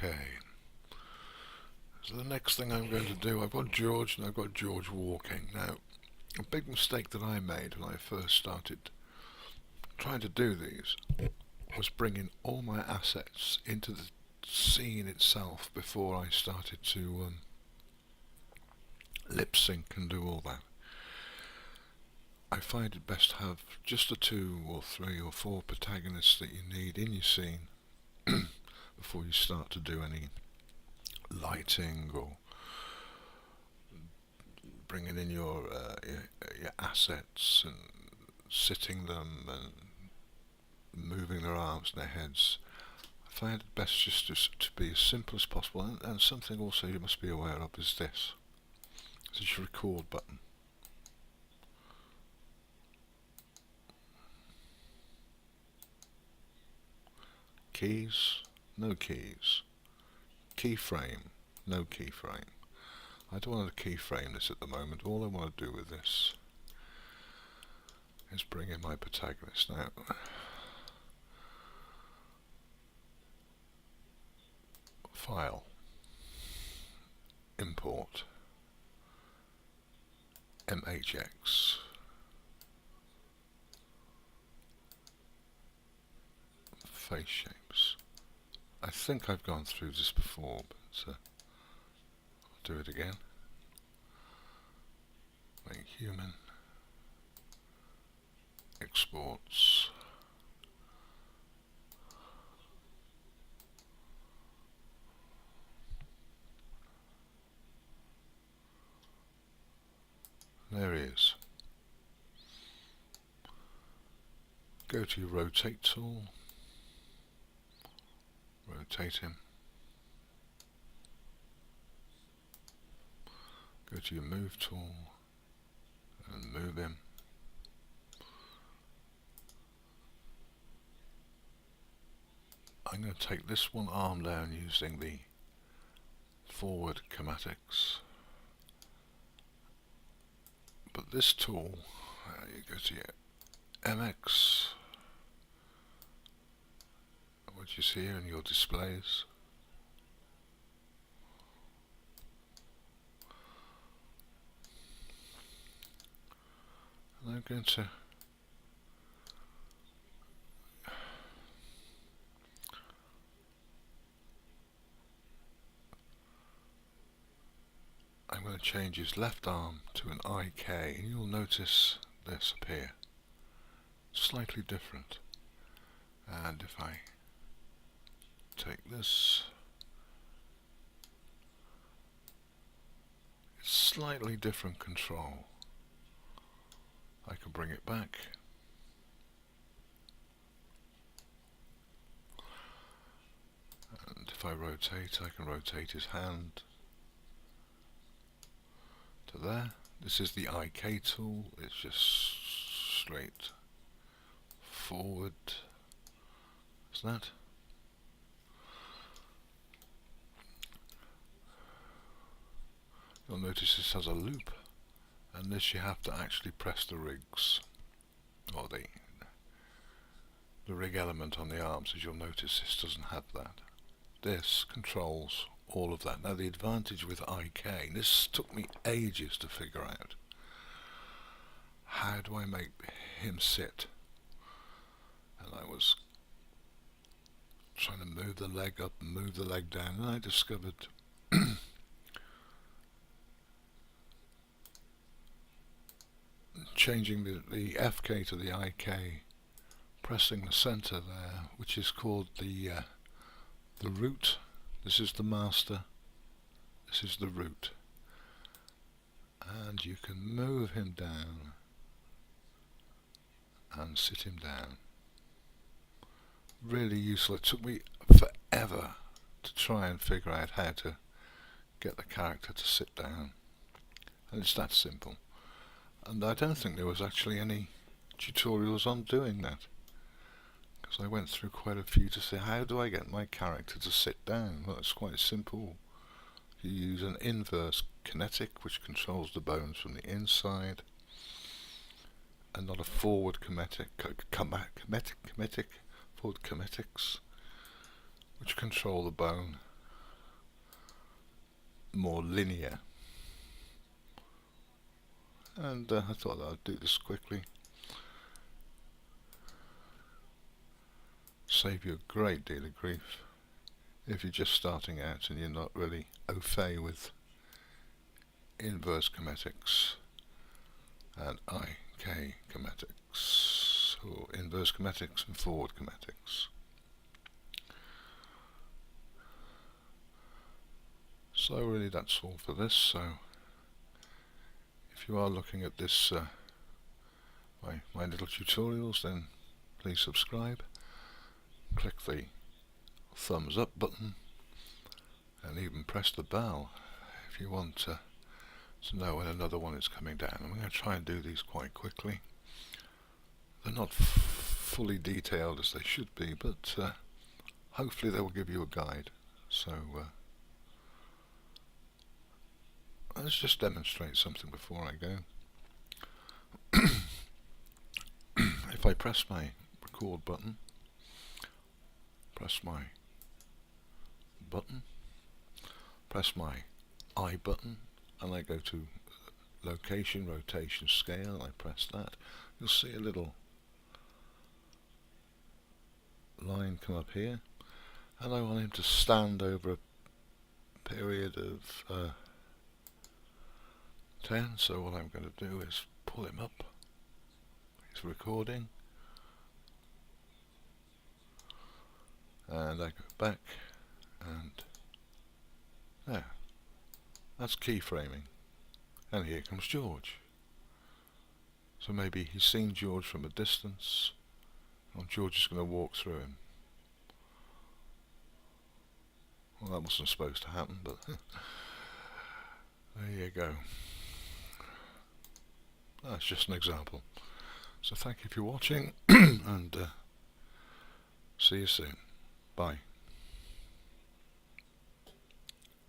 Okay, so the next thing I'm going to do, I've got George and I've got George walking. Now, a big mistake that I made when I first started trying to do these was bringing all my assets into the scene itself before I started to lip sync and do all that. I find it best to have just the 2 or 3 or 4 protagonists that you need in your scene before you start to do any lighting or bringing in your assets and sitting them and moving their arms and their heads. I find it best just to be as simple as possible, and something also you must be aware of is this. This is your record button. Keys, no keys. Keyframe, no keyframe. I don't want to keyframe this at the moment. All I want to do with this is bring in my protagonist. Now, File, Import, MHX, Face Shapes. I think I've gone through this before, but I'll do it again. Make human, exports, there he is. Go to your rotate tool, rotate him. Go to your move tool and move him. I'm going to take this one arm down using the forward chromatics. But this tool, you go to your MX, which is here in your displays. And I'm going to change his left arm to an IK, and you'll notice this appear. Slightly different. And if I take this, it's slightly different control. I can bring it back. And if I rotate, I can rotate his hand to there. This is the IK tool. It's just straight forward. Is that? You'll notice this has a loop, and this you have to actually press the rigs, or the rig element on the arms. As you'll notice, this doesn't have that. This controls all of that. Now the advantage with IK, this took me ages to figure out. How do I make him sit? And I was trying to move the leg up and move the leg down, and I discovered changing the FK to the IK, pressing the center there, which is called the root. This is the master, this is the root, and you can move him down and sit him down. Really useful. It took me forever to try and figure out how to get the character to sit down, and it's that simple. And I don't think there was actually any tutorials on doing that, because I went through quite a few to say, how do I get my character to sit down? Well, it's quite simple. You use an inverse kinetic, which controls the bones from the inside, and not a forward forward kinetics, which control the bone more linear. And I thought that I'd do this quickly. Save you a great deal of grief if you're just starting out and you're not really au fait with inverse chematics and IK chematics, or inverse chematics and forward chematics. So really that's all for this. So if you are looking at this my little tutorials, then please subscribe, click the thumbs up button, and even press the bell if you want to know when another one is coming down. I'm going to try and do these quite quickly. They're not fully detailed as they should be, but hopefully they will give you a guide. So let's just demonstrate something before I go. If I press my record button, press my button, press my I button, and I go to location, rotation, scale, and I press that, you'll see a little line come up here, and I want him to stand over a period of 10. So what I'm going to do is pull him up. He's recording, and I go back, and there, that's keyframing, and here comes George. So maybe he's seen George from a distance, and George is going to walk through him. Well, that wasn't supposed to happen, but there you go. That's just an example. So thank you for watching, and see you soon. Bye.